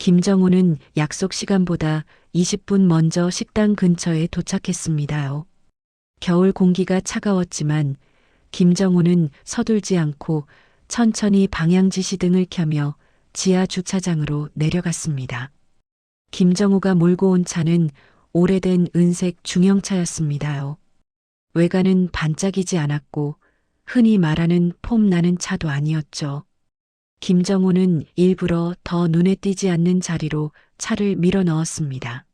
김정우는 약속 시간보다 20분 먼저 식당 근처에 도착했습니다. 겨울 공기가 차가웠지만 김정우는 서둘지 않고 천천히 방향지시 등을 켜며 지하 주차장으로 내려갔습니다. 김정우가 몰고 온 차는 오래된 은색 중형차였습니다. 외관은 반짝이지 않았고 흔히 말하는 폼 나는 차도 아니었죠. 김정우는 일부러 더 눈에 띄지 않는 자리로 차를 밀어 넣었습니다.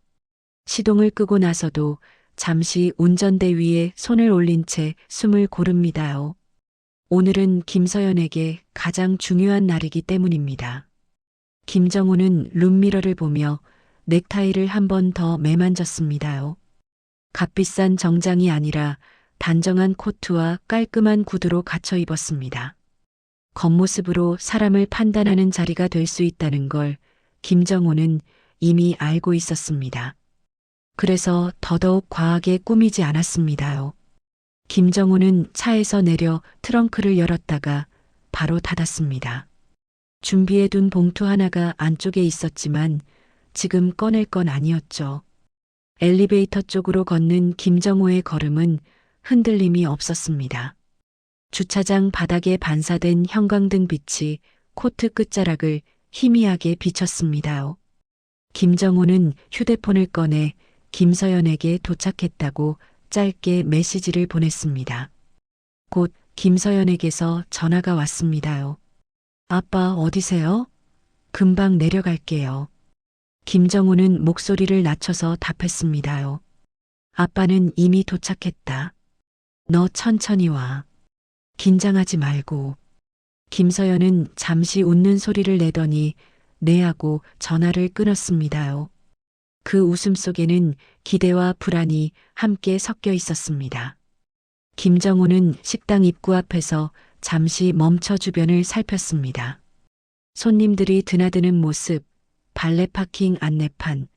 시동을 끄고 나서도 잠시 운전대 위에 손을 올린 채 숨을 고릅니다요. 오늘은 김서연에게 가장 중요한 날이기 때문입니다. 김정우는 룸미러를 보며 넥타이를 한 번 더 매만졌습니다요. 값비싼 정장이 아니라 단정한 코트와 깔끔한 구두로 갖춰 입었습니다. 겉모습으로 사람을 판단하는 자리가 될 수 있다는 걸 김정우는 이미 알고 있었습니다. 그래서 더더욱 과하게 꾸미지 않았습니다요. 김정우는 차에서 내려 트렁크를 열었다가 바로 닫았습니다. 준비해둔 봉투 하나가 안쪽에 있었지만 지금 꺼낼 건 아니었죠. 엘리베이터 쪽으로 걷는 김정우의 걸음은 흔들림이 없었습니다. 주차장 바닥에 반사된 형광등 빛이 코트 끝자락을 희미하게 비쳤습니다. 김정우는 휴대폰을 꺼내 김서연에게 도착했다고 짧게 메시지를 보냈습니다. 곧 김서연에게서 전화가 왔습니다요. 아빠 어디세요? 금방 내려갈게요. 김정우는 목소리를 낮춰서 답했습니다요. 아빠는 이미 도착했다. 너 천천히 와. 긴장하지 말고. 김서연은 잠시 웃는 소리를 내더니 네 하고 전화를 끊었습니다요. 그 웃음 속에는 기대와 불안이 함께 섞여 있었습니다. 김정우는 식당 입구 앞에서 잠시 멈춰 주변을 살폈습니다. 손님들이 드나드는 모습, 발레 파킹 안내판,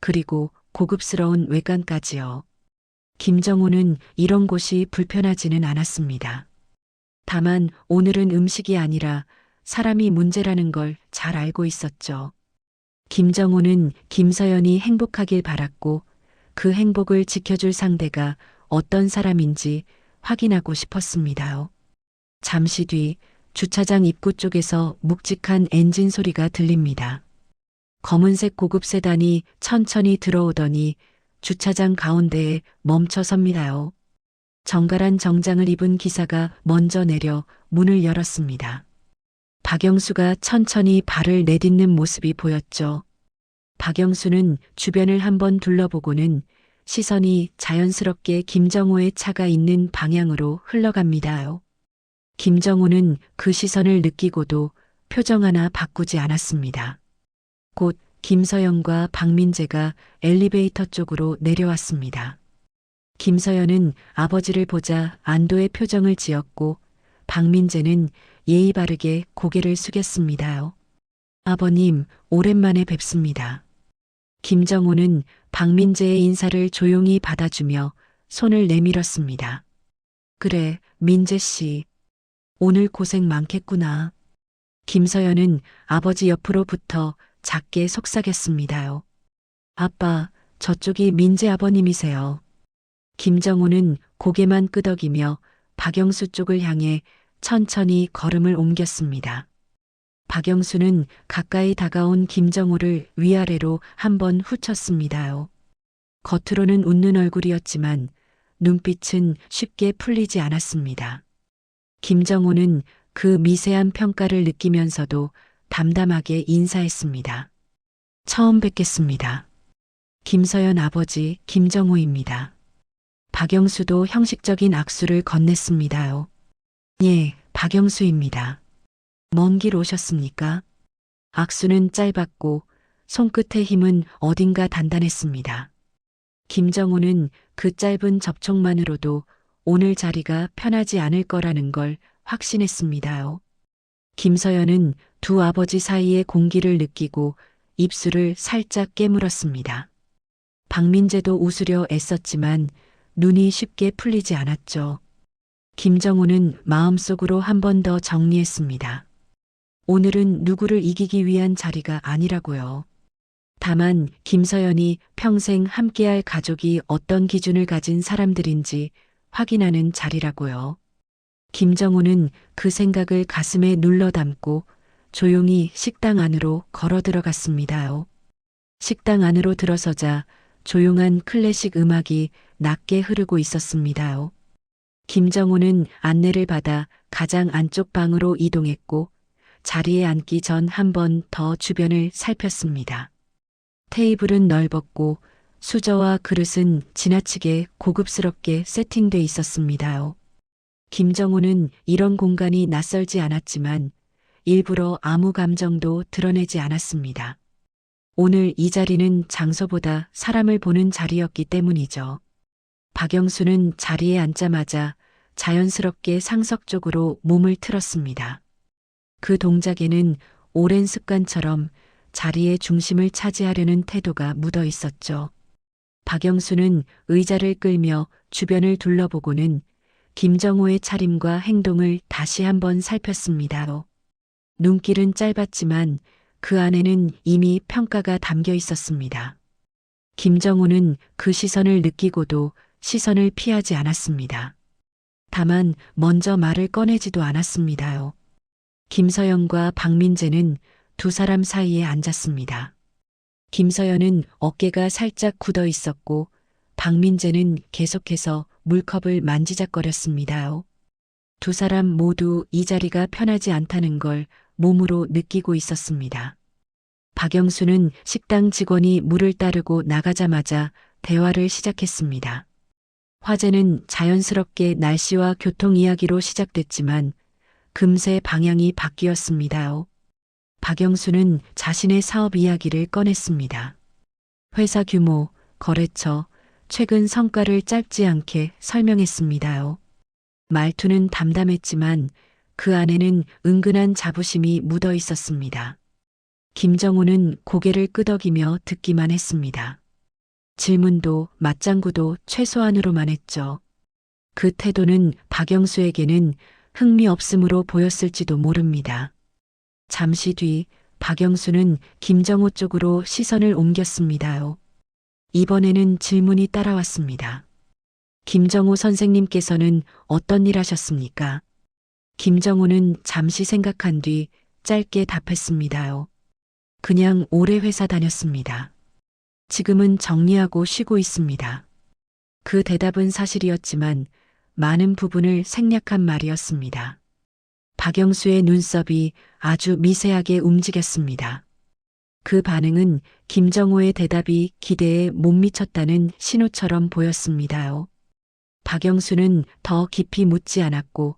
그리고 고급스러운 외관까지요. 김정우는 이런 곳이 불편하지는 않았습니다. 다만 오늘은 음식이 아니라 사람이 문제라는 걸 잘 알고 있었죠. 김정우는 김서연이 행복하길 바랐고 그 행복을 지켜줄 상대가 어떤 사람인지 확인하고 싶었습니다. 잠시 뒤 주차장 입구 쪽에서 묵직한 엔진 소리가 들립니다. 검은색 고급 세단이 천천히 들어오더니 주차장 가운데에 멈춰 섭니다요. 정갈한 정장을 입은 기사가 먼저 내려 문을 열었습니다. 박영수가 천천히 발을 내딛는 모습이 보였죠. 박영수는 주변을 한번 둘러보고는 시선이 자연스럽게 김정우의 차가 있는 방향으로 흘러갑니다요. 김정우는 그 시선을 느끼고도 표정 하나 바꾸지 않았습니다. 곧 김서연과 박민재가 엘리베이터 쪽으로 내려왔습니다. 김서연은 아버지를 보자 안도의 표정을 지었고 박민재는 예의 바르게 고개를 숙였습니다요. 아버님, 오랜만에 뵙습니다. 김정우는 박민재의 인사를 조용히 받아주며 손을 내밀었습니다. 그래, 민재 씨. 오늘 고생 많겠구나. 김서연은 아버지 옆으로 붙어 작게 속삭였습니다요. 아빠, 저쪽이 민재 아버님이세요. 김정우는 고개만 끄덕이며 박영수 쪽을 향해 천천히 걸음을 옮겼습니다. 박영수는 가까이 다가온 김정우를 위아래로 한번 훑었습니다요. 겉으로는 웃는 얼굴이었지만 눈빛은 쉽게 풀리지 않았습니다. 김정우는 그 미세한 평가를 느끼면서도 담담하게 인사했습니다. 처음 뵙겠습니다. 김서연 아버지 김정우입니다. 박영수도 형식적인 악수를 건넸습니다요. 예, 박영수입니다. 먼 길 오셨습니까? 악수는 짧았고 손끝의 힘은 어딘가 단단했습니다. 김정우는 그 짧은 접촉만으로도 오늘 자리가 편하지 않을 거라는 걸 확신했습니다요. 김서연은 두 아버지 사이의 공기를 느끼고 입술을 살짝 깨물었습니다. 박민재도 웃으려 애썼지만 눈이 쉽게 풀리지 않았죠. 김정우는 마음속으로 한 번 더 정리했습니다. 오늘은 누구를 이기기 위한 자리가 아니라고요. 다만 김서연이 평생 함께할 가족이 어떤 기준을 가진 사람들인지 확인하는 자리라고요. 김정호는 그 생각을 가슴에 눌러 담고 조용히 식당 안으로 걸어 들어갔습니다요. 식당 안으로 들어서자 조용한 클래식 음악이 낮게 흐르고 있었습니다요. 김정호는 안내를 받아 가장 안쪽 방으로 이동했고 자리에 앉기 전 한 번 더 주변을 살폈습니다. 테이블은 넓었고 수저와 그릇은 지나치게 고급스럽게 세팅돼 있었습니다요. 김정호는 이런 공간이 낯설지 않았지만 일부러 아무 감정도 드러내지 않았습니다. 오늘 이 자리는 장소보다 사람을 보는 자리였기 때문이죠. 박영수는 자리에 앉자마자 자연스럽게 상석 쪽으로 몸을 틀었습니다. 그 동작에는 오랜 습관처럼 자리의 중심을 차지하려는 태도가 묻어 있었죠. 박영수는 의자를 끌며 주변을 둘러보고는 김정호의 차림과 행동을 다시 한번 살폈습니다. 눈길은 짧았지만 그 안에는 이미 평가가 담겨 있었습니다. 김정호는 그 시선을 느끼고도 시선을 피하지 않았습니다. 다만 먼저 말을 꺼내지도 않았습니다요. 김서연과 박민재는 두 사람 사이에 앉았습니다. 김서연은 어깨가 살짝 굳어 있었고 박민재는 계속해서 물컵을 만지작거렸습니다요. 두 사람 모두 이 자리가 편하지 않다는 걸 몸으로 느끼고 있었습니다. 박영수는 식당 직원이 물을 따르고 나가자마자 대화를 시작했습니다. 화제는 자연스럽게 날씨와 교통 이야기로 시작됐지만 금세 방향이 바뀌었습니다요. 박영수는 자신의 사업 이야기를 꺼냈습니다. 회사 규모, 거래처, 최근 성과를 짧지 않게 설명했습니다요. 말투는 담담했지만 그 안에는 은근한 자부심이 묻어 있었습니다. 김정호는 고개를 끄덕이며 듣기만 했습니다. 질문도 맞장구도 최소한으로만 했죠. 그 태도는 박영수에게는 흥미없음으로 보였을지도 모릅니다. 잠시 뒤 박영수는 김정호 쪽으로 시선을 옮겼습니다요. 이번에는 질문이 따라왔습니다. 김정호 선생님께서는 어떤 일 하셨습니까? 김정호는 잠시 생각한 뒤 짧게 답했습니다요. 그냥 오래 회사 다녔습니다. 지금은 정리하고 쉬고 있습니다. 그 대답은 사실이었지만 많은 부분을 생략한 말이었습니다. 박영수의 눈썹이 아주 미세하게 움직였습니다. 그 반응은 김정호의 대답이 기대에 못 미쳤다는 신호처럼 보였습니다요. 박영수는 더 깊이 묻지 않았고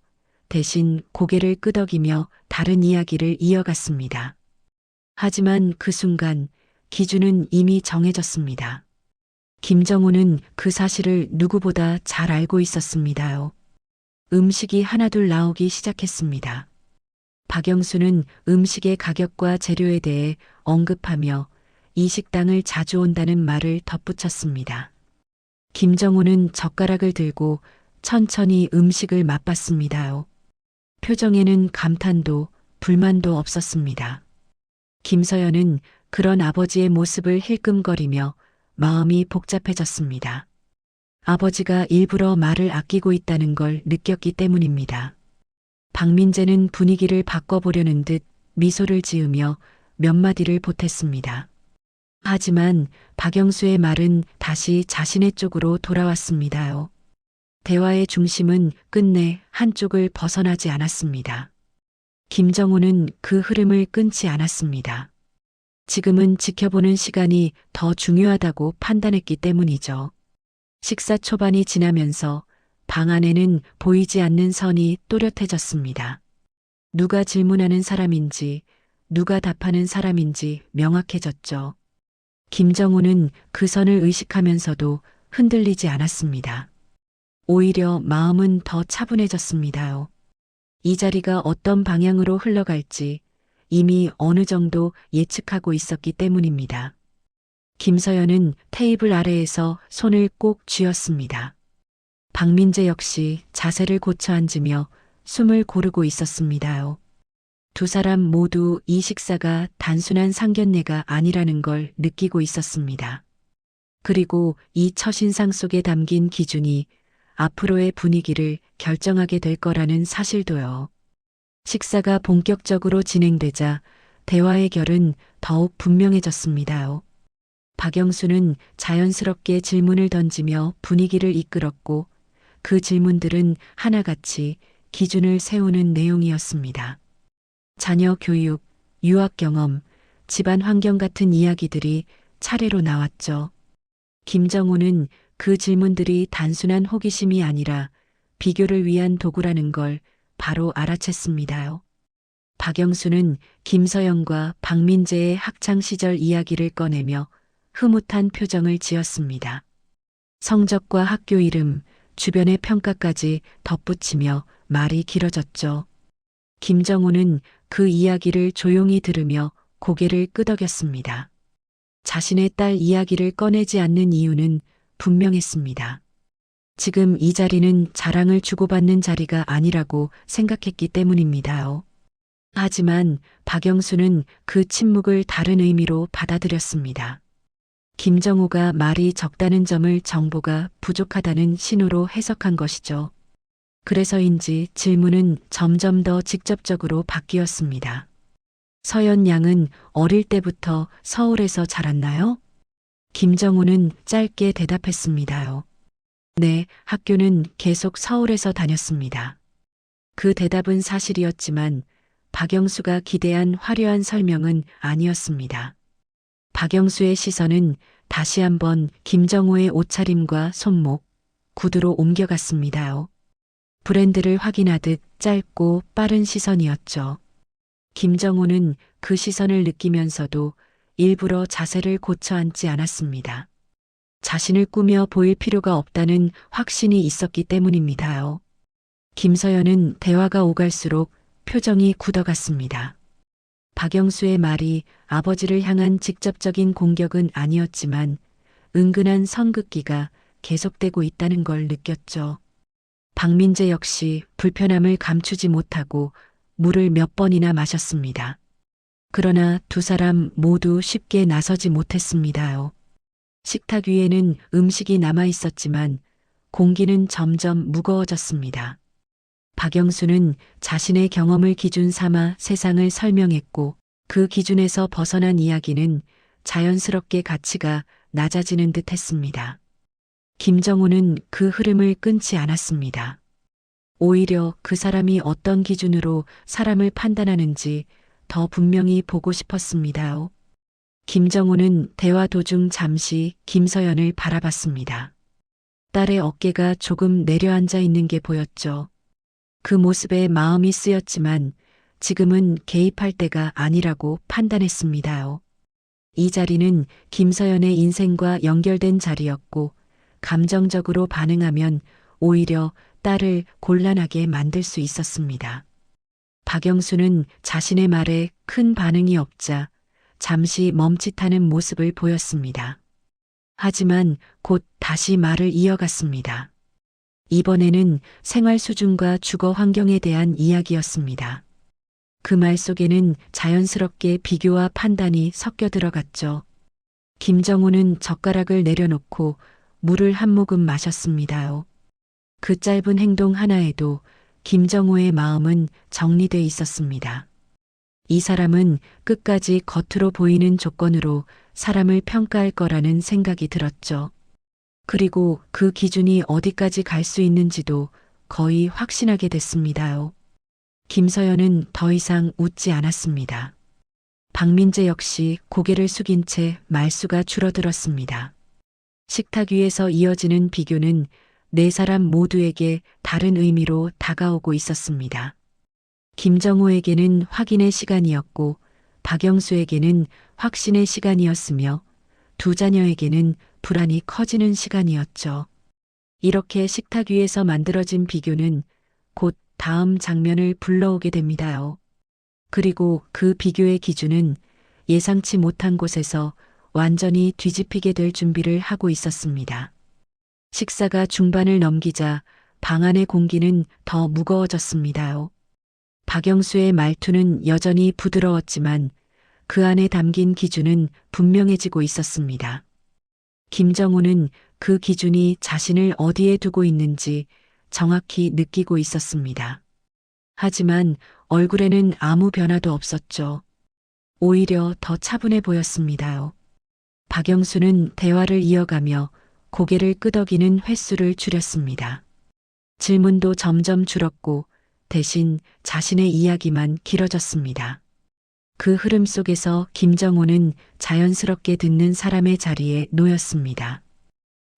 대신 고개를 끄덕이며 다른 이야기를 이어갔습니다. 하지만 그 순간 기준은 이미 정해졌습니다. 김정호는 그 사실을 누구보다 잘 알고 있었습니다요. 음식이 하나둘 나오기 시작했습니다. 박영수는 음식의 가격과 재료에 대해 언급하며 이 식당을 자주 온다는 말을 덧붙였습니다. 김정호는 젓가락을 들고 천천히 음식을 맛봤습니다요. 표정에는 감탄도 불만도 없었습니다. 김서연은 그런 아버지의 모습을 힐끔거리며 마음이 복잡해졌습니다. 아버지가 일부러 말을 아끼고 있다는 걸 느꼈기 때문입니다. 박민재는 분위기를 바꿔보려는 듯 미소를 지으며 몇 마디를 보탰습니다. 하지만 박영수의 말은 다시 자신의 쪽으로 돌아왔습니다요. 대화의 중심은 끝내 한쪽을 벗어나지 않았습니다. 김정호는 그 흐름을 끊지 않았습니다. 지금은 지켜보는 시간이 더 중요하다고 판단했기 때문이죠. 식사 초반이 지나면서 방 안에는 보이지 않는 선이 또렷해졌습니다. 누가 질문하는 사람인지, 누가 답하는 사람인지 명확해졌죠. 김정호는 그 선을 의식하면서도 흔들리지 않았습니다. 오히려 마음은 더 차분해졌습니다요. 이 자리가 어떤 방향으로 흘러갈지 이미 어느 정도 예측하고 있었기 때문입니다. 김서연은 테이블 아래에서 손을 꼭 쥐었습니다. 박민재 역시 자세를 고쳐 앉으며 숨을 고르고 있었습니다요. 두 사람 모두 이 식사가 단순한 상견례가 아니라는 걸 느끼고 있었습니다. 그리고 이 첫인상 속에 담긴 기준이 앞으로의 분위기를 결정하게 될 거라는 사실도요. 식사가 본격적으로 진행되자 대화의 결은 더욱 분명해졌습니다요. 박영수는 자연스럽게 질문을 던지며 분위기를 이끌었고 그 질문들은 하나같이 기준을 세우는 내용이었습니다. 자녀 교육, 유학 경험, 집안 환경 같은 이야기들이 차례로 나왔죠. 김정호는 그 질문들이 단순한 호기심이 아니라 비교를 위한 도구라는 걸 바로 알아챘습니다요. 박영수는 김서영과 박민재의 학창 시절 이야기를 꺼내며 흐뭇한 표정을 지었습니다. 성적과 학교 이름, 주변의 평가까지 덧붙이며 말이 길어졌죠. 김정호는 그 이야기를 조용히 들으며 고개를 끄덕였습니다. 자신의 딸 이야기를 꺼내지 않는 이유는 분명했습니다. 지금 이 자리는 자랑을 주고받는 자리가 아니라고 생각했기 때문입니다요. 하지만 박영수는 그 침묵을 다른 의미로 받아들였습니다. 김정호가 말이 적다는 점을 정보가 부족하다는 신호로 해석한 것이죠. 그래서인지 질문은 점점 더 직접적으로 바뀌었습니다. 서연 양은 어릴 때부터 서울에서 자랐나요? 김정호는 짧게 대답했습니다요. 네, 학교는 계속 서울에서 다녔습니다. 그 대답은 사실이었지만 박영수가 기대한 화려한 설명은 아니었습니다. 박영수의 시선은 다시 한번 김정호의 옷차림과 손목, 구두로 옮겨갔습니다요. 브랜드를 확인하듯 짧고 빠른 시선이었죠. 김정호는 그 시선을 느끼면서도 일부러 자세를 고쳐 앉지 않았습니다. 자신을 꾸며 보일 필요가 없다는 확신이 있었기 때문입니다요. 김서연은 대화가 오갈수록 표정이 굳어갔습니다. 박영수의 말이 아버지를 향한 직접적인 공격은 아니었지만 은근한 선긋기가 계속되고 있다는 걸 느꼈죠. 박민재 역시 불편함을 감추지 못하고 물을 몇 번이나 마셨습니다. 그러나 두 사람 모두 쉽게 나서지 못했습니다요. 식탁 위에는 음식이 남아 있었지만 공기는 점점 무거워졌습니다. 박영수는 자신의 경험을 기준 삼아 세상을 설명했고 그 기준에서 벗어난 이야기는 자연스럽게 가치가 낮아지는 듯 했습니다. 김정호는 그 흐름을 끊지 않았습니다. 오히려 그 사람이 어떤 기준으로 사람을 판단하는지 더 분명히 보고 싶었습니다요. 김정호는 대화 도중 잠시 김서연을 바라봤습니다. 딸의 어깨가 조금 내려앉아 있는 게 보였죠. 그 모습에 마음이 쓰였지만 지금은 개입할 때가 아니라고 판단했습니다요. 이 자리는 김서연의 인생과 연결된 자리였고 감정적으로 반응하면 오히려 딸을 곤란하게 만들 수 있었습니다. 박영수는 자신의 말에 큰 반응이 없자 잠시 멈칫하는 모습을 보였습니다. 하지만 곧 다시 말을 이어갔습니다. 이번에는 생활 수준과 주거 환경에 대한 이야기였습니다. 그 말 속에는 자연스럽게 비교와 판단이 섞여 들어갔죠. 김정호는 젓가락을 내려놓고 물을 한 모금 마셨습니다요. 그 짧은 행동 하나에도 김정호의 마음은 정리돼 있었습니다. 이 사람은 끝까지 겉으로 보이는 조건으로 사람을 평가할 거라는 생각이 들었죠. 그리고 그 기준이 어디까지 갈 수 있는지도 거의 확신하게 됐습니다요. 김서연은 더 이상 웃지 않았습니다. 박민재 역시 고개를 숙인 채 말수가 줄어들었습니다. 식탁 위에서 이어지는 비교는 네 사람 모두에게 다른 의미로 다가오고 있었습니다. 김정호에게는 확인의 시간이었고 박영수에게는 확신의 시간이었으며 두 자녀에게는 불안이 커지는 시간이었죠. 이렇게 식탁 위에서 만들어진 비교는 곧 다음 장면을 불러오게 됩니다요. 그리고 그 비교의 기준은 예상치 못한 곳에서 완전히 뒤집히게 될 준비를 하고 있었습니다. 식사가 중반을 넘기자 방 안의 공기는 더 무거워졌습니다요. 박영수의 말투는 여전히 부드러웠지만 그 안에 담긴 기준은 분명해지고 있었습니다. 김정우는 그 기준이 자신을 어디에 두고 있는지 정확히 느끼고 있었습니다. 하지만 얼굴에는 아무 변화도 없었죠. 오히려 더 차분해 보였습니다요. 박영수는 대화를 이어가며 고개를 끄덕이는 횟수를 줄였습니다. 질문도 점점 줄었고 대신 자신의 이야기만 길어졌습니다. 그 흐름 속에서 김정호는 자연스럽게 듣는 사람의 자리에 놓였습니다.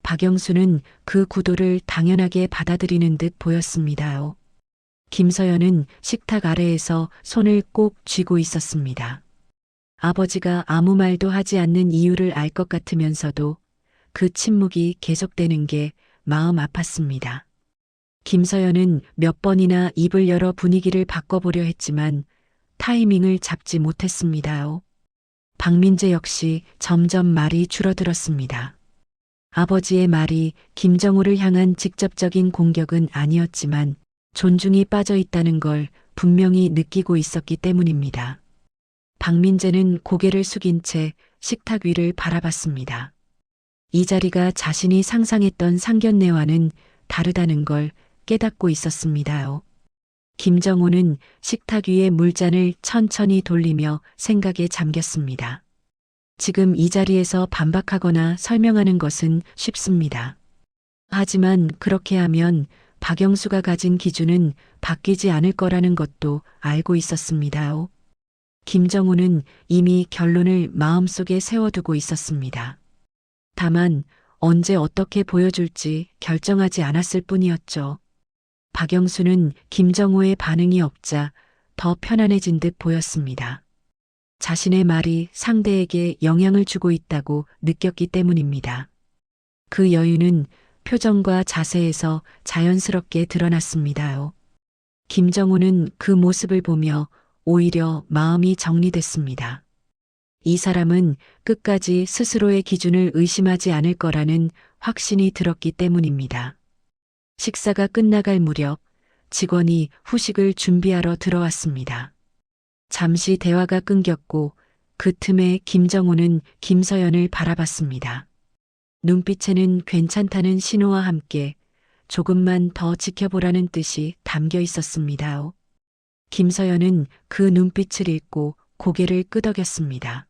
박영수는 그 구도를 당연하게 받아들이는 듯 보였습니다요. 김서연은 식탁 아래에서 손을 꼭 쥐고 있었습니다. 아버지가 아무 말도 하지 않는 이유를 알 것 같으면서도 그 침묵이 계속되는 게 마음 아팠습니다. 김서연은 몇 번이나 입을 열어 분위기를 바꿔보려 했지만 타이밍을 잡지 못했습니다요. 박민재 역시 점점 말이 줄어들었습니다. 아버지의 말이 김정우를 향한 직접적인 공격은 아니었지만 존중이 빠져 있다는 걸 분명히 느끼고 있었기 때문입니다. 박민재는 고개를 숙인 채 식탁 위를 바라봤습니다. 이 자리가 자신이 상상했던 상견례와는 다르다는 걸 깨닫고 있었습니다요. 김정호는 식탁 위에 물잔을 천천히 돌리며 생각에 잠겼습니다. 지금 이 자리에서 반박하거나 설명하는 것은 쉽습니다. 하지만 그렇게 하면 박영수가 가진 기준은 바뀌지 않을 거라는 것도 알고 있었습니다요. 김정우는 이미 결론을 마음속에 세워두고 있었습니다. 다만 언제 어떻게 보여줄지 결정하지 않았을 뿐이었죠. 박영수는 김정우의 반응이 없자 더 편안해진 듯 보였습니다. 자신의 말이 상대에게 영향을 주고 있다고 느꼈기 때문입니다. 그 여유는 표정과 자세에서 자연스럽게 드러났습니다요. 김정우는 그 모습을 보며 오히려 마음이 정리됐습니다. 이 사람은 끝까지 스스로의 기준을 의심하지 않을 거라는 확신이 들었기 때문입니다. 식사가 끝나갈 무렵 직원이 후식을 준비하러 들어왔습니다. 잠시 대화가 끊겼고 그 틈에 김정우는 김서연을 바라봤습니다. 눈빛에는 괜찮다는 신호와 함께 조금만 더 지켜보라는 뜻이 담겨 있었습니다. 김서연은 그 눈빛을 읽고 고개를 끄덕였습니다.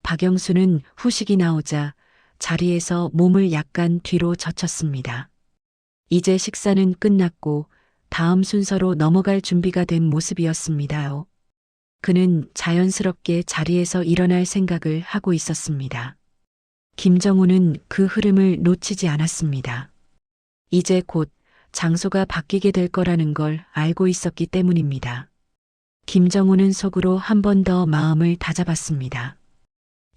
박영수는 후식이 나오자 자리에서 몸을 약간 뒤로 젖혔습니다. 이제 식사는 끝났고 다음 순서로 넘어갈 준비가 된 모습이었습니다. 그는 자연스럽게 자리에서 일어날 생각을 하고 있었습니다. 김정우는 그 흐름을 놓치지 않았습니다. 이제 곧 장소가 바뀌게 될 거라는 걸 알고 있었기 때문입니다. 김정우는 속으로 한 번 더 마음을 다잡았습니다.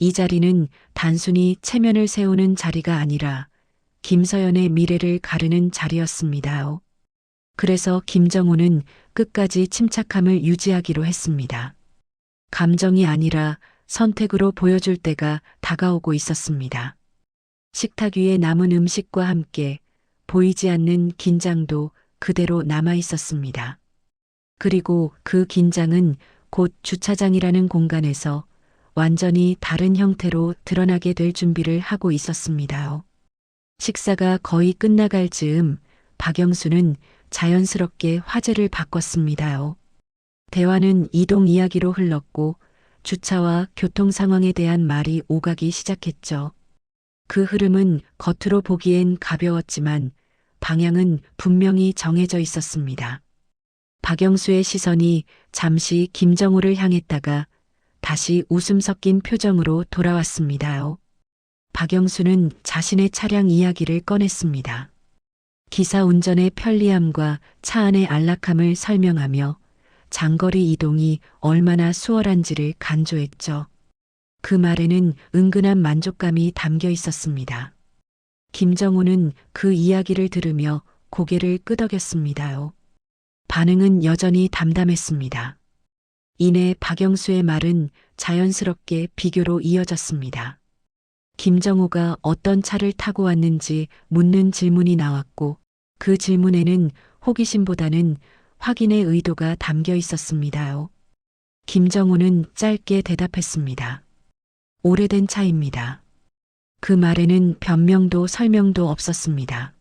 이 자리는 단순히 체면을 세우는 자리가 아니라 김서연의 미래를 가르는 자리였습니다. 그래서 김정우는 끝까지 침착함을 유지하기로 했습니다. 감정이 아니라 선택으로 보여줄 때가 다가오고 있었습니다. 식탁 위에 남은 음식과 함께 보이지 않는 긴장도 그대로 남아 있었습니다. 그리고 그 긴장은 곧 주차장이라는 공간에서 완전히 다른 형태로 드러나게 될 준비를 하고 있었습니다. 식사가 거의 끝나갈 즈음 박영수는 자연스럽게 화제를 바꿨습니다. 대화는 이동 이야기로 흘렀고 주차와 교통 상황에 대한 말이 오가기 시작했죠. 그 흐름은 겉으로 보기엔 가벼웠지만 방향은 분명히 정해져 있었습니다. 박영수의 시선이 잠시 김정우를 향했다가 다시 웃음 섞인 표정으로 돌아왔습니다. 박영수는 자신의 차량 이야기를 꺼냈습니다. 기사 운전의 편리함과 차 안의 안락함을 설명하며 장거리 이동이 얼마나 수월한지를 간조했죠. 그 말에는 은근한 만족감이 담겨 있었습니다. 김정우는 그 이야기를 들으며 고개를 끄덕였습니다요. 반응은 여전히 담담했습니다. 이내 박영수의 말은 자연스럽게 비교로 이어졌습니다. 김정우가 어떤 차를 타고 왔는지 묻는 질문이 나왔고 그 질문에는 호기심보다는 확인의 의도가 담겨 있었습니다요. 김정우는 짧게 대답했습니다. 오래된 차입니다. 그 말에는 변명도 설명도 없었습니다.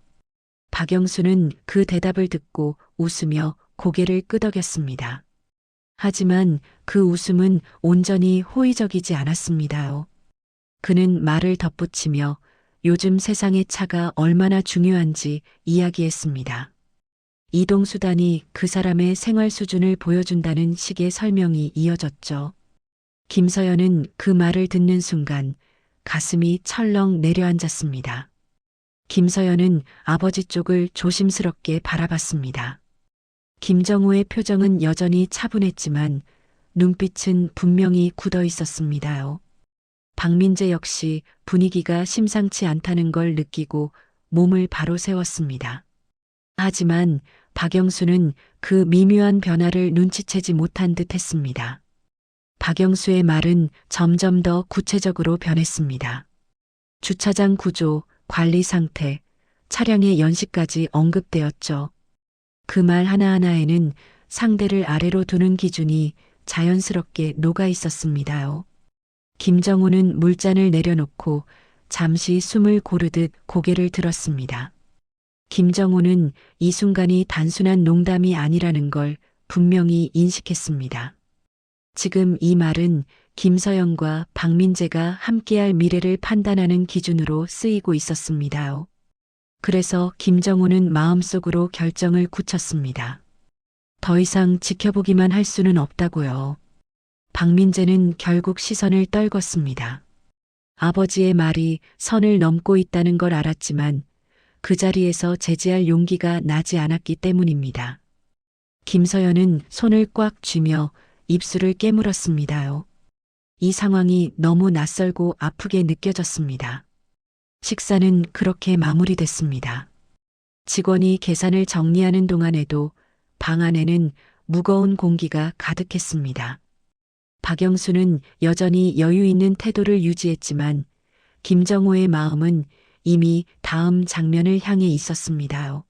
박영수는 그 대답을 듣고 웃으며 고개를 끄덕였습니다. 하지만 그 웃음은 온전히 호의적이지 않았습니다요. 그는 말을 덧붙이며 요즘 세상의 차가 얼마나 중요한지 이야기했습니다. 이동수단이 그 사람의 생활 수준을 보여준다는 식의 설명이 이어졌죠. 김서연은 그 말을 듣는 순간 가슴이 철렁 내려앉았습니다. 김서연은 아버지 쪽을 조심스럽게 바라봤습니다. 김정우의 표정은 여전히 차분했지만 눈빛은 분명히 굳어 있었습니다요. 박민재 역시 분위기가 심상치 않다는 걸 느끼고 몸을 바로 세웠습니다. 하지만 박영수는 그 미묘한 변화를 눈치채지 못한 듯 했습니다. 박영수의 말은 점점 더 구체적으로 변했습니다. 주차장 구조, 관리 상태, 차량의 연식까지 언급되었죠. 그 말 하나하나에는 상대를 아래로 두는 기준이 자연스럽게 녹아 있었습니다요. 김정우는 물잔을 내려놓고 잠시 숨을 고르듯 고개를 들었습니다. 김정우는 이 순간이 단순한 농담이 아니라는 걸 분명히 인식했습니다. 지금 이 말은 김서영과 박민재가 함께할 미래를 판단하는 기준으로 쓰이고 있었습니다요. 그래서 김정우는 마음속으로 결정을 굳혔습니다. 더 이상 지켜보기만 할 수는 없다고요. 박민재는 결국 시선을 떨궜습니다. 아버지의 말이 선을 넘고 있다는 걸 알았지만 그 자리에서 제지할 용기가 나지 않았기 때문입니다. 김서연은 손을 꽉 쥐며 입술을 깨물었습니다요. 이 상황이 너무 낯설고 아프게 느껴졌습니다. 식사는 그렇게 마무리됐습니다. 직원이 계산을 정리하는 동안에도 방 안에는 무거운 공기가 가득했습니다. 박영수는 여전히 여유 있는 태도를 유지했지만 김정우의 마음은 이미 다음 장면을 향해 있었습니다요.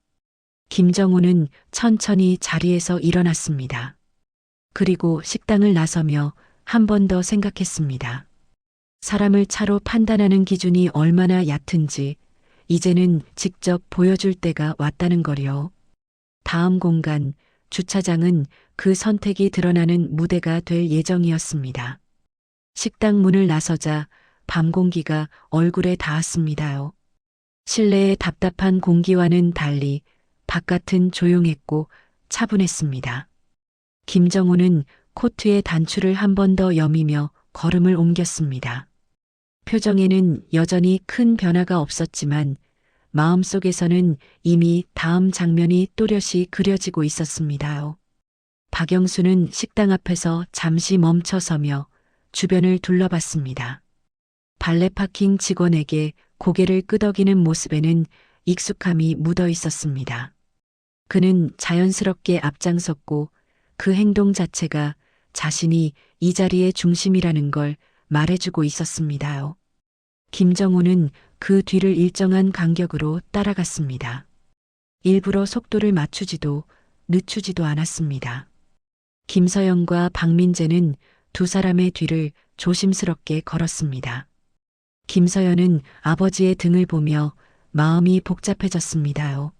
김정우는 천천히 자리에서 일어났습니다. 그리고 식당을 나서며 한 번 더 생각했습니다. 사람을 차로 판단하는 기준이 얼마나 얕은지 이제는 직접 보여줄 때가 왔다는 거요. 다음 공간, 주차장은 그 선택이 드러나는 무대가 될 예정이었습니다. 식당 문을 나서자 밤 공기가 얼굴에 닿았습니다요. 실내의 답답한 공기와는 달리 바깥은 조용했고 차분했습니다. 김정우는 코트의 단추를 한 번 더 여미며 걸음을 옮겼습니다. 표정에는 여전히 큰 변화가 없었지만 마음속에서는 이미 다음 장면이 또렷이 그려지고 있었습니다요. 박영수는 식당 앞에서 잠시 멈춰서며 주변을 둘러봤습니다. 발레 파킹 직원에게 고개를 끄덕이는 모습에는 익숙함이 묻어 있었습니다. 그는 자연스럽게 앞장섰고 그 행동 자체가 자신이 이 자리의 중심이라는 걸 말해주고 있었습니다요. 김정우는 그 뒤를 일정한 간격으로 따라갔습니다. 일부러 속도를 맞추지도 늦추지도 않았습니다. 김서영과 박민재는 두 사람의 뒤를 조심스럽게 걸었습니다. 김서연은 아버지의 등을 보며 마음이 복잡해졌습니다요.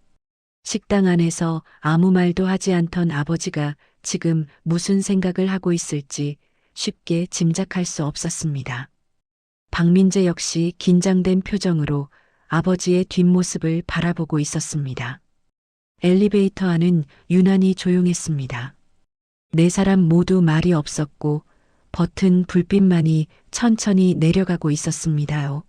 식당 안에서 아무 말도 하지 않던 아버지가 지금 무슨 생각을 하고 있을지 쉽게 짐작할 수 없었습니다. 박민재 역시 긴장된 표정으로 아버지의 뒷모습을 바라보고 있었습니다. 엘리베이터 안은 유난히 조용했습니다. 네 사람 모두 말이 없었고 버튼 불빛만이 천천히 내려가고 있었습니다요.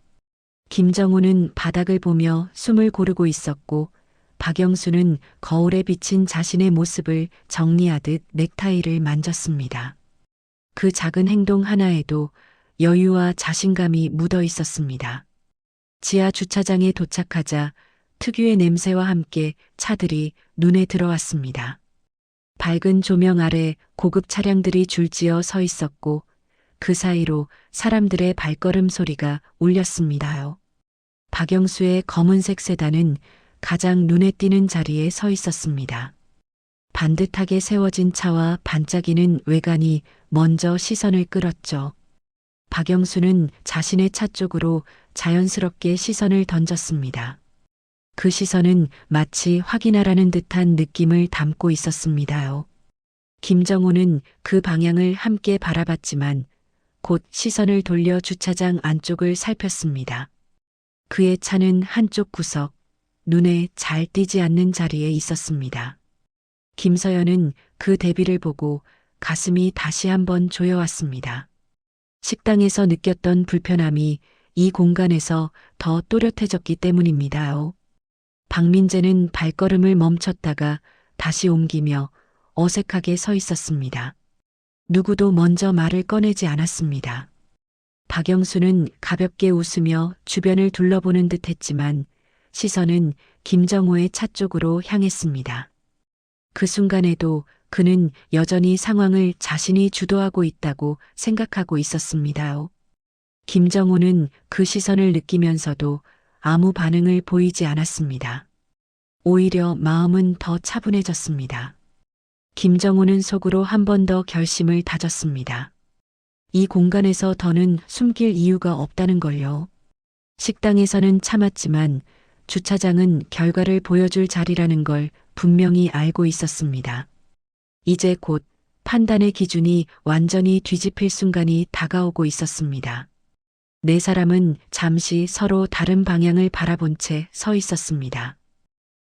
김정우는 바닥을 보며 숨을 고르고 있었고 박영수는 거울에 비친 자신의 모습을 정리하듯 넥타이를 만졌습니다. 그 작은 행동 하나에도 여유와 자신감이 묻어 있었습니다. 지하 주차장에 도착하자 특유의 냄새와 함께 차들이 눈에 들어왔습니다. 밝은 조명 아래 고급 차량들이 줄지어 서 있었고 그 사이로 사람들의 발걸음 소리가 울렸습니다요. 박영수의 검은색 세단은 가장 눈에 띄는 자리에 서 있었습니다. 반듯하게 세워진 차와 반짝이는 외관이 먼저 시선을 끌었죠. 박영수는 자신의 차 쪽으로 자연스럽게 시선을 던졌습니다. 그 시선은 마치 확인하라는 듯한 느낌을 담고 있었습니다요. 김정호는 그 방향을 함께 바라봤지만 곧 시선을 돌려 주차장 안쪽을 살폈습니다. 그의 차는 한쪽 구석, 눈에 잘 띄지 않는 자리에 있었습니다. 김서연은 그 대비를 보고 가슴이 다시 한번 조여왔습니다. 식당에서 느꼈던 불편함이 이 공간에서 더 또렷해졌기 때문입니다요. 박민재는 발걸음을 멈췄다가 다시 옮기며 어색하게 서 있었습니다. 누구도 먼저 말을 꺼내지 않았습니다. 박영수는 가볍게 웃으며 주변을 둘러보는 듯 했지만 시선은 김정호의 차 쪽으로 향했습니다. 그 순간에도 그는 여전히 상황을 자신이 주도하고 있다고 생각하고 있었습니다요. 김정호는 그 시선을 느끼면서도 아무 반응을 보이지 않았습니다. 오히려 마음은 더 차분해졌습니다. 김정호는 속으로 한 번 더 결심을 다졌습니다. 이 공간에서 더는 숨길 이유가 없다는 걸요. 식당에서는 참았지만 주차장은 결과를 보여줄 자리라는 걸 분명히 알고 있었습니다. 이제 곧 판단의 기준이 완전히 뒤집힐 순간이 다가오고 있었습니다. 네 사람은 잠시 서로 다른 방향을 바라본 채 서 있었습니다.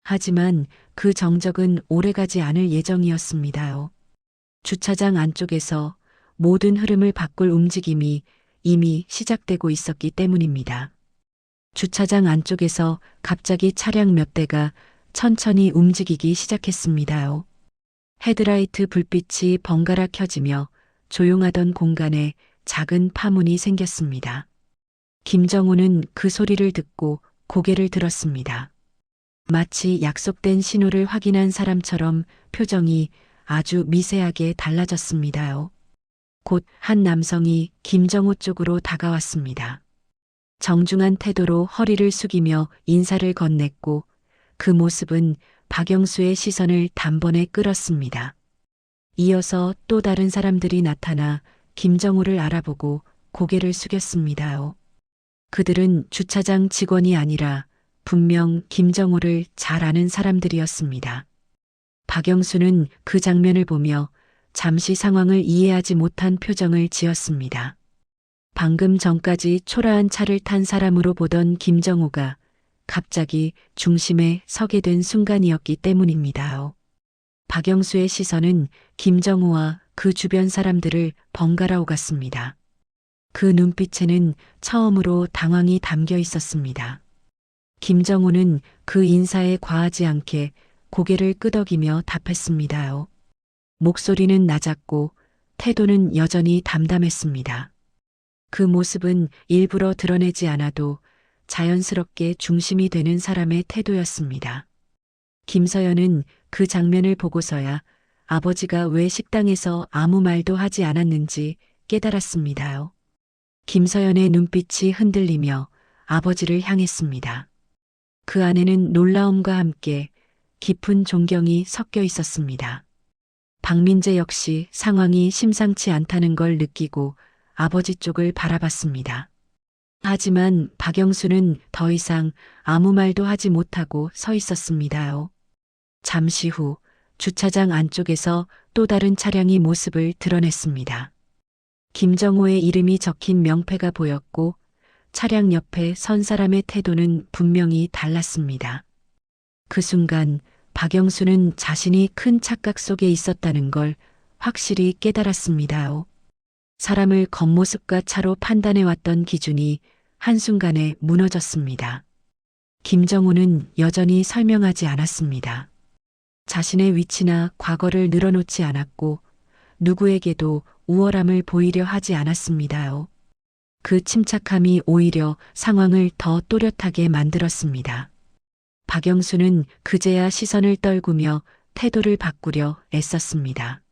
하지만 그 정적은 오래가지 않을 예정이었습니다요. 주차장 안쪽에서 모든 흐름을 바꿀 움직임이 이미 시작되고 있었기 때문입니다. 주차장 안쪽에서 갑자기 차량 몇 대가 천천히 움직이기 시작했습니다요. 헤드라이트 불빛이 번갈아 켜지며 조용하던 공간에 작은 파문이 생겼습니다. 김정호는 그 소리를 듣고 고개를 들었습니다. 마치 약속된 신호를 확인한 사람처럼 표정이 아주 미세하게 달라졌습니다요. 곧 한 남성이 김정호 쪽으로 다가왔습니다. 정중한 태도로 허리를 숙이며 인사를 건넸고 그 모습은 박영수의 시선을 단번에 끌었습니다. 이어서 또 다른 사람들이 나타나 김정호를 알아보고 고개를 숙였습니다요. 그들은 주차장 직원이 아니라 분명 김정호를 잘 아는 사람들이었습니다. 박영수는 그 장면을 보며 잠시 상황을 이해하지 못한 표정을 지었습니다. 방금 전까지 초라한 차를 탄 사람으로 보던 김정호가 갑자기 중심에 서게 된 순간이었기 때문입니다요. 박영수의 시선은 김정호와 그 주변 사람들을 번갈아 오갔습니다. 그 눈빛에는 처음으로 당황이 담겨 있었습니다. 김정호는 그 인사에 과하지 않게 고개를 끄덕이며 답했습니다요. 목소리는 낮았고 태도는 여전히 담담했습니다. 그 모습은 일부러 드러내지 않아도 자연스럽게 중심이 되는 사람의 태도였습니다. 김서연은 그 장면을 보고서야 아버지가 왜 식당에서 아무 말도 하지 않았는지 깨달았습니다요. 김서연의 눈빛이 흔들리며 아버지를 향했습니다. 그 안에는 놀라움과 함께 깊은 존경이 섞여 있었습니다. 박민재 역시 상황이 심상치 않다는 걸 느끼고 아버지 쪽을 바라봤습니다. 하지만 박영수는 더 이상 아무 말도 하지 못하고 서 있었습니다요. 잠시 후 주차장 안쪽에서 또 다른 차량이 모습을 드러냈습니다. 김정호의 이름이 적힌 명패가 보였고 차량 옆에 선 사람의 태도는 분명히 달랐습니다. 그 순간 박영수는 자신이 큰 착각 속에 있었다는 걸 확실히 깨달았습니다요. 사람을 겉모습과 차로 판단해왔던 기준이 한순간에 무너졌습니다. 김정호는 여전히 설명하지 않았습니다. 자신의 위치나 과거를 늘어놓지 않았고 누구에게도 우월함을 보이려 하지 않았습니다요. 그 침착함이 오히려 상황을 더 또렷하게 만들었습니다. 박영수는 그제야 시선을 떨구며 태도를 바꾸려 애썼습니다.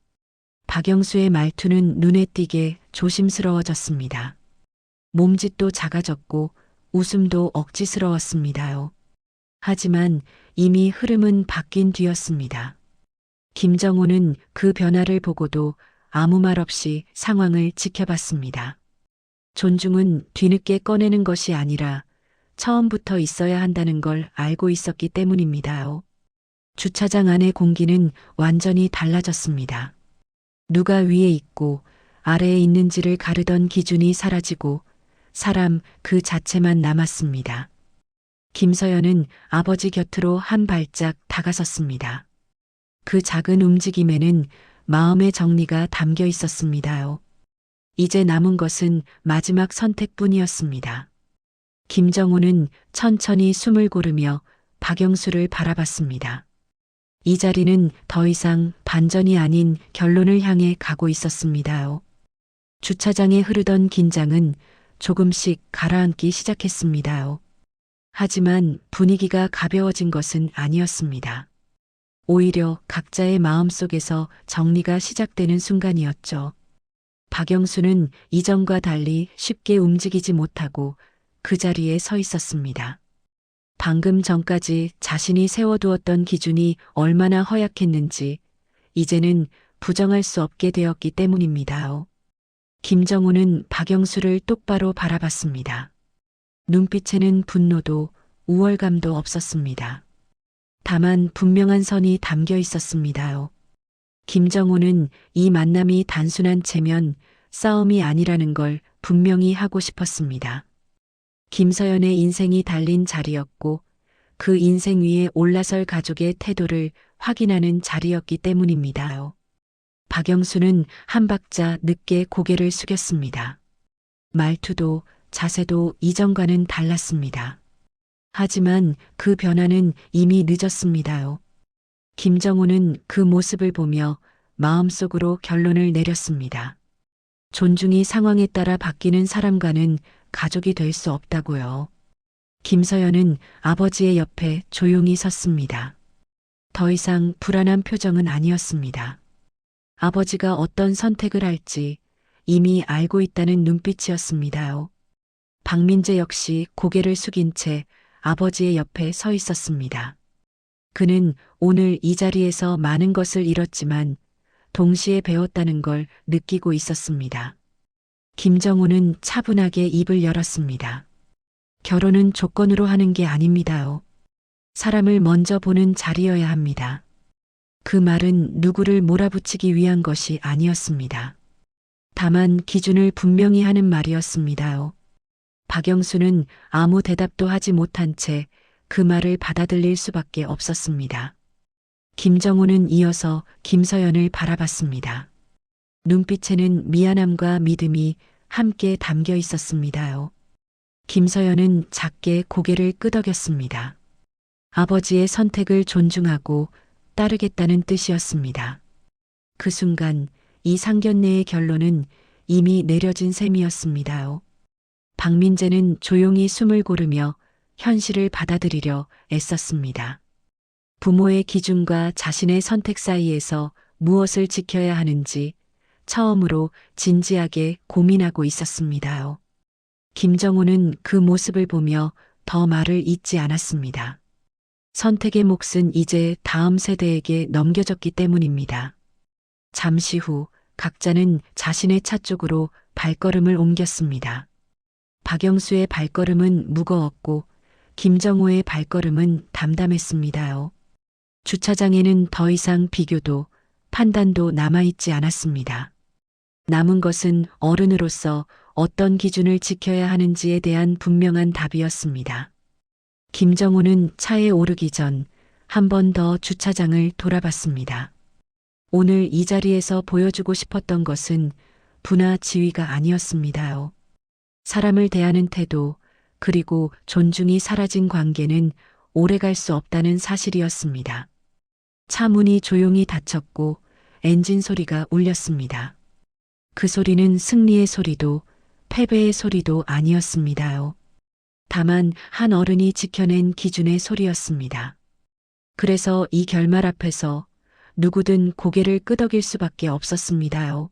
박영수의 말투는 눈에 띄게 조심스러워졌습니다. 몸짓도 작아졌고 웃음도 억지스러웠습니다요. 하지만 이미 흐름은 바뀐 뒤였습니다. 김정호는 그 변화를 보고도 아무 말 없이 상황을 지켜봤습니다. 존중은 뒤늦게 꺼내는 것이 아니라 처음부터 있어야 한다는 걸 알고 있었기 때문입니다. 주차장 안의 공기는 완전히 달라졌습니다. 누가 위에 있고 아래에 있는지를 가르던 기준이 사라지고 사람 그 자체만 남았습니다. 김서연은 아버지 곁으로 한 발짝 다가섰습니다. 그 작은 움직임에는 마음의 정리가 담겨 있었습니다. 이제 남은 것은 마지막 선택뿐이었습니다. 김정호는 천천히 숨을 고르며 박영수를 바라봤습니다. 이 자리는 더 이상 반전이 아닌 결론을 향해 가고 있었습니다. 주차장에 흐르던 긴장은 조금씩 가라앉기 시작했습니다. 하지만 분위기가 가벼워진 것은 아니었습니다. 오히려 각자의 마음속에서 정리가 시작되는 순간이었죠. 박영수는 이전과 달리 쉽게 움직이지 못하고 그 자리에 서 있었습니다. 방금 전까지 자신이 세워두었던 기준이 얼마나 허약했는지 이제는 부정할 수 없게 되었기 때문입니다. 김정우는 박영수를 똑바로 바라봤습니다. 눈빛에는 분노도 우월감도 없었습니다. 다만 분명한 선이 담겨 있었습니다. 김정우는 이 만남이 단순한 체면, 싸움이 아니라는 걸 분명히 하고 싶었습니다. 김서연의 인생이 달린 자리였고 그 인생 위에 올라설 가족의 태도를 확인하는 자리였기 때문입니다. 박영수는 한 박자 늦게 고개를 숙였습니다. 말투도 자세도 이전과는 달랐습니다. 하지만 그 변화는 이미 늦었습니다. 김정우는 그 모습을 보며 마음속으로 결론을 내렸습니다. 존중이 상황에 따라 바뀌는 사람과는 가족이 될 수 없다고요. 김서연은 아버지의 옆에 조용히 섰습니다. 더 이상 불안한 표정은 아니었습니다. 아버지가 어떤 선택을 할지 이미 알고 있다는 눈빛이었습니다. 박민재 역시 고개를 숙인 채 아버지의 옆에 서 있었습니다. 그는 오늘 이 자리에서 많은 것을 잃었지만 동시에 배웠다는 걸 느끼고 있었습니다. 김정우는 차분하게 입을 열었습니다. 결혼은 조건으로 하는 게 아닙니다. 사람을 먼저 보는 자리여야 합니다. 그 말은 누구를 몰아붙이기 위한 것이 아니었습니다. 다만 기준을 분명히 하는 말이었습니다. 박영수는 아무 대답도 하지 못한 채 그 말을 받아들일 수밖에 없었습니다. 김정우는 이어서 김서연을 바라봤습니다. 눈빛에는 미안함과 믿음이 함께 담겨 있었습니다. 김서연은 작게 고개를 끄덕였습니다. 아버지의 선택을 존중하고 따르겠다는 뜻이었습니다. 그 순간 이 상견례의 결론은 이미 내려진 셈이었습니다. 박민재는 조용히 숨을 고르며 현실을 받아들이려 애썼습니다. 부모의 기준과 자신의 선택 사이에서 무엇을 지켜야 하는지 처음으로 진지하게 고민하고 있었습니다. 김정우는 그 모습을 보며 더 말을 잇지 않았습니다. 선택의 몫은 이제 다음 세대에게 넘겨졌기 때문입니다. 잠시 후 각자는 자신의 차 쪽으로 발걸음을 옮겼습니다. 박영수의 발걸음은 무거웠고 김정호의 발걸음은 담담했습니다. 주차장에는 더 이상 비교도 판단도 남아있지 않았습니다. 남은 것은 어른으로서 어떤 기준을 지켜야 하는지에 대한 분명한 답이었습니다. 김정호는 차에 오르기 전 한 번 더 주차장을 돌아봤습니다. 오늘 이 자리에서 보여주고 싶었던 것은 부나 지위가 아니었습니다. 사람을 대하는 태도, 그리고 존중이 사라진 관계는 오래갈 수 없다는 사실이었습니다. 차 문이 조용히 닫혔고 엔진 소리가 울렸습니다. 그 소리는 승리의 소리도 패배의 소리도 아니었습니다. 다만 한 어른이 지켜낸 기준의 소리였습니다. 그래서 이 결말 앞에서 누구든 고개를 끄덕일 수밖에 없었습니다.